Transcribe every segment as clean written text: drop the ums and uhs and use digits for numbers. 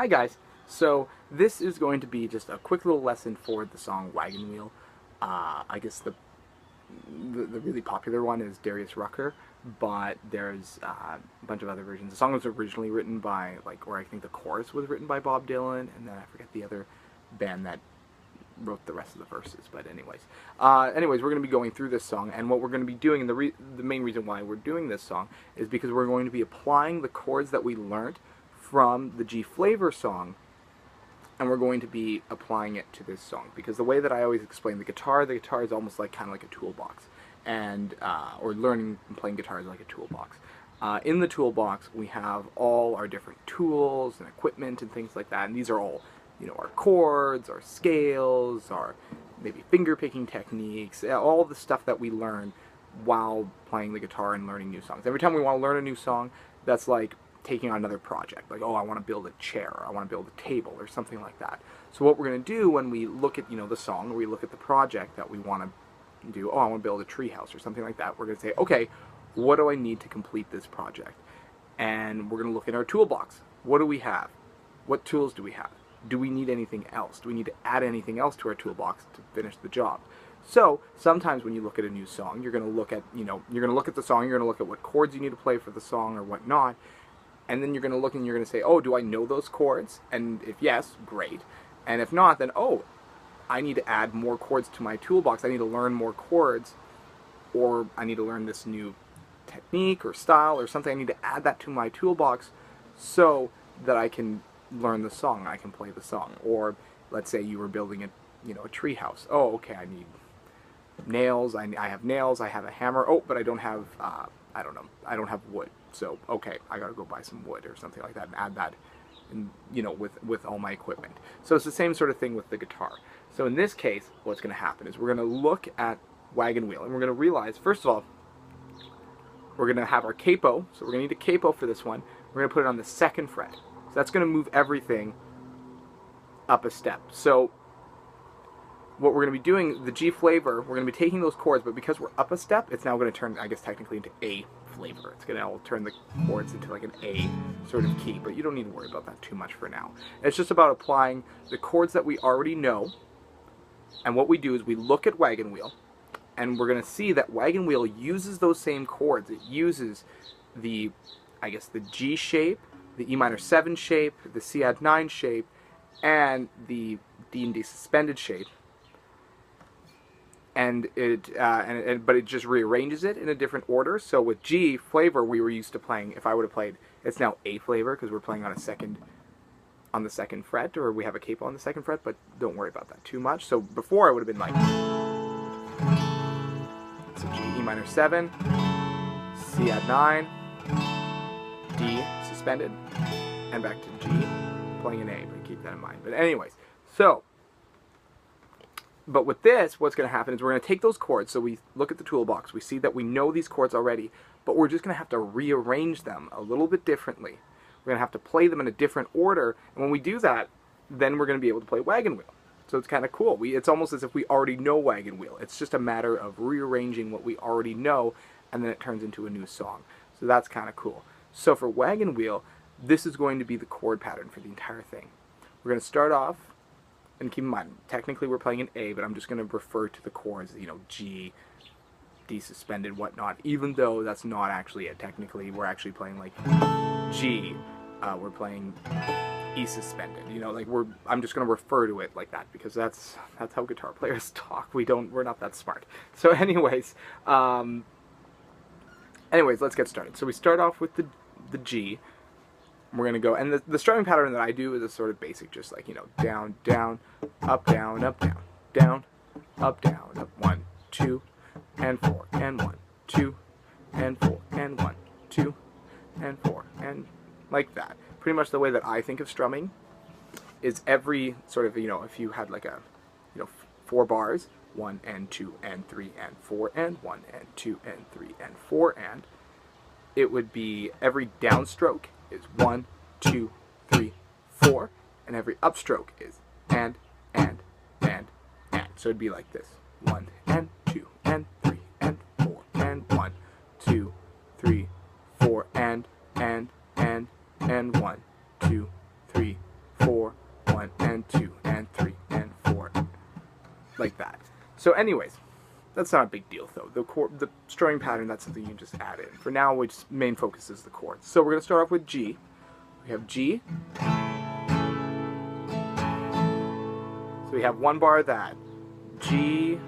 Hi guys. So this is going to be just a quick little lesson for the song Wagon Wheel. I guess the really popular one is Darius Rucker, but there's a bunch of other versions. The song was originally written by, or I think the chorus was written by Bob Dylan, and then I forget the other band that wrote the rest of the verses. But anyways, we're going to be going through this song, and what we're going to be doing, and the main reason why we're doing this song is because we're going to be applying the chords that we learned from the G Flavour song, and we're going to be applying it to this song, because the way that I always explain the guitar is almost like kind of like a toolbox, and or learning and playing guitar is like a toolbox. In the toolbox we have all our different tools and equipment and things like that, and these are all, our chords, our scales, our maybe finger picking techniques, all the stuff that we learn while playing the guitar and learning new songs. Every time we want to learn a new song, that's like taking on another project, like, oh, I want to build a chair, or I want to build a table, or something like that. So what we're going to do when we look at, the song, or we look at the project that we want to do, oh, I want to build a tree house, or something like that, we're going to say, okay, what do I need to complete this project? And we're going to look in our toolbox. What do we have? What tools do we have? Do we need anything else? Do we need to add anything else to our toolbox to finish the job? So sometimes when you look at a new song, you're going to look at, you're going to look at the song, you're going to look at what chords you need to play for the song or whatnot, and then you're going to look and you're going to say, oh, do I know those chords? And if yes, great. And if not, then, oh, I need to add more chords to my toolbox. I need to learn more chords, or I need to learn this new technique or style or something. I need to add that to my toolbox so that I can learn the song, I can play the song. Or let's say you were building a tree house. Oh, okay, I need nails. I have nails. I have a hammer. Oh, but I don't have I don't know. I don't have wood. So okay, I gotta go buy some wood or something like that and add that, with all my equipment. So it's the same sort of thing with the guitar. So in this case, what's going to happen is we're going to look at Wagon Wheel, and we're going to realize, first of all, we're going to have our capo. So we're going to need a capo for this one. We're going to put it on the 2nd fret. So that's going to move everything up a step. So what we're going to be doing, the G Flavour, we're going to be taking those chords, but because we're up a step, it's now going to turn, I guess, technically into A Flavour. It's going to all turn the chords into like an A sort of key, but you don't need to worry about that too much for now. It's just about applying the chords that we already know, and what we do is we look at Wagon Wheel, and we're going to see that Wagon Wheel uses those same chords. It uses the, I guess, the G shape, the E minor 7 shape, the C add 9 shape, and the D and D suspended shape. And but it just rearranges it in a different order. So with G Flavour, we were used to playing, if I would have played, it's now A Flavour because we're playing on the 2nd fret, or we have a capo on the 2nd fret, but don't worry about that too much. So before I would have been like, so G, E minor 7, C add 9, D suspended, and back to G, playing an A, but keep that in mind. But anyways, but with this, what's going to happen is we're going to take those chords, so we look at the toolbox, we see that we know these chords already, but we're just going to have to rearrange them a little bit differently. We're going to have to play them in a different order, and when we do that, then we're going to be able to play Wagon Wheel. So it's kind of cool. It's almost as if we already know Wagon Wheel. It's just a matter of rearranging what we already know, and then it turns into a new song. So that's kind of cool. So for Wagon Wheel, this is going to be the chord pattern for the entire thing. We're going to start off, and keep in mind, technically we're playing an A, but I'm just going to refer to the chords, G, D suspended, whatnot, even though that's not actually it. Technically, we're actually playing like G, we're playing E suspended, I'm just going to refer to it like that, because that's how guitar players talk. We're not that smart. So anyways, let's get started. So we start off with the G. We're going to go, and the strumming pattern that I do is a sort of basic, just like, down, down, up, down, up, down, down, up, 1, 2, and 4, and 1, 2, and 4, and 1, 2, and 4, and like that. Pretty much the way that I think of strumming is every sort of, if you had like a, 4 bars, 1 and 2 and 3 and 4 and 1 and 2 and 3 and 4 and, it would be every downstroke is 1, 2, 3, 4, and every upstroke is and. So it'd be like this: 1 and 2 and 3 and 4 and 1, 2, 3, 4 and 1, 2, 3, 4, 1 and 2 and 3 and 4, like that. So anyways, that's not a big deal though. The strumming pattern, that's something you can just add in. For now, which main focus is the chords. So we're going to start off with G. We have G. So we have one bar of that. G.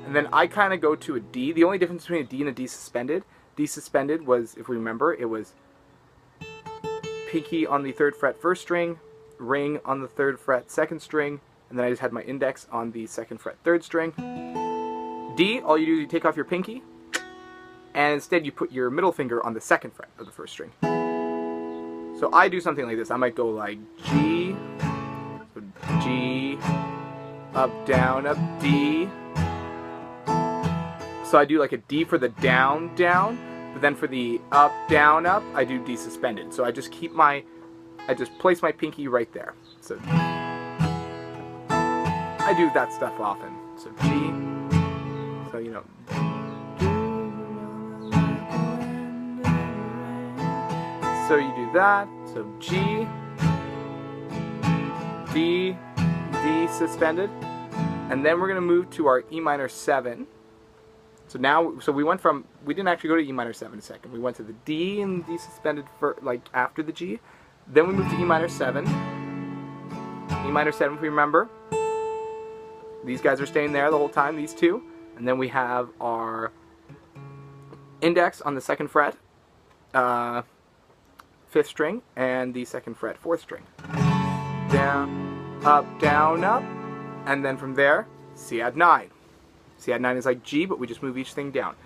And then I kind of go to a D. The only difference between a D and a D suspended was, if we remember, it was pinky on the 3rd fret 1st string, ring on the 3rd fret 2nd string, and then I just had my index on the 2nd fret 3rd string. D, all you do is you take off your pinky, and instead you put your middle finger on the 2nd fret of the 1st string. So I do something like this. I might go like G, so G, up, D. So I do like a D for the down, down, but then for the up, I do D suspended. So I just place my pinky right there. So I do that stuff often. So G, so you know. So you do that. So G, D, D suspended, and then we're gonna move to our E minor 7. So now, we didn't actually go to E minor 7 a second. We went to the D and D suspended for like after the G. Then we moved to E minor 7. E minor 7, if we remember. These guys are staying there the whole time, these two. And then we have our index on the 2nd fret, 5th string, and the 2nd fret, 4th string. Down, up, and then from there, C add 9. C add 9 is like G, but we just move each thing down.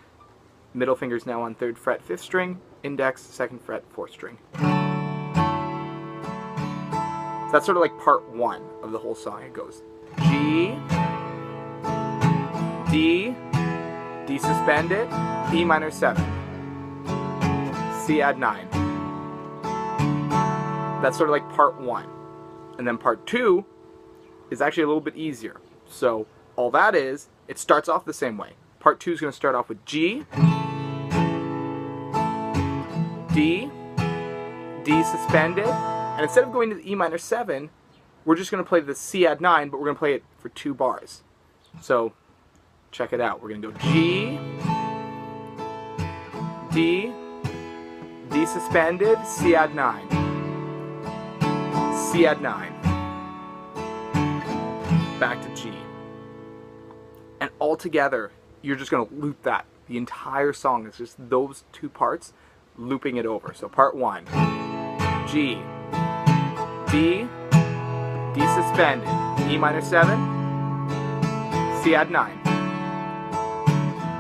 Middle finger's now on 3rd fret, 5th string, index, 2nd fret, 4th string. So that's sort of like part 1 of the whole song. It goes G, D, D suspended, E minor 7, C add 9. That's sort of like part 1. And then part 2 is actually a little bit easier. So all that is, it starts off the same way. Part 2 is going to start off with G, D, D suspended, and instead of going to the E minor 7, we're just going to play the C add 9, but we're going to play it for 2 bars. So check it out. We're going to go G, D, D suspended, C add 9, C add 9, back to G. And all together, you're just going to loop that. The entire song is just those 2 parts, looping it over. So part 1, G, D, D suspended, E minor 7, C add 9,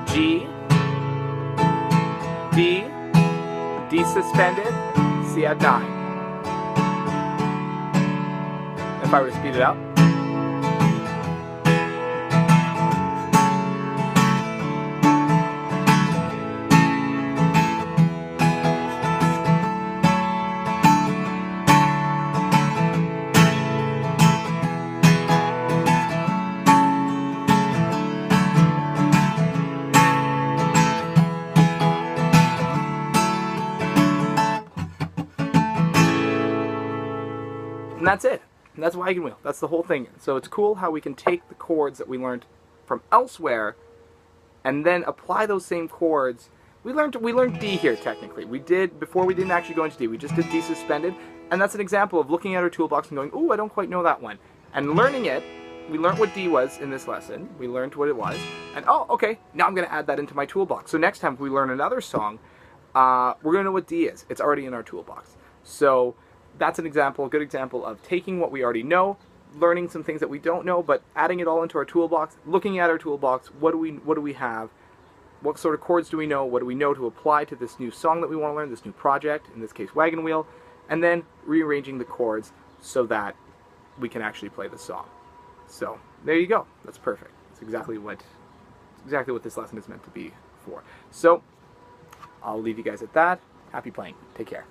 G, D, D suspended, C add 9. If I were to speed it up. And that's it. And that's Wagon Wheel. That's the whole thing. So it's cool how we can take the chords that we learned from elsewhere and then apply those same chords. We learned D here technically. Before we didn't actually go into D. We just did D suspended. And that's an example of looking at our toolbox and going, ooh, I don't quite know that one. And learning it, we learned what D was in this lesson. We learned what it was. And oh, okay, now I'm going to add that into my toolbox. So next time if we learn another song, we're going to know what D is. It's already in our toolbox. So that's an example, a good example of taking what we already know, learning some things that we don't know, but adding it all into our toolbox, looking at our toolbox, what do we have, what sort of chords do we know, what do we know to apply to this new song that we want to learn, this new project, in this case Wagon Wheel, and then rearranging the chords so that we can actually play the song. So there you go. That's perfect. That's exactly what this lesson is meant to be for. So I'll leave you guys at that. Happy playing. Take care.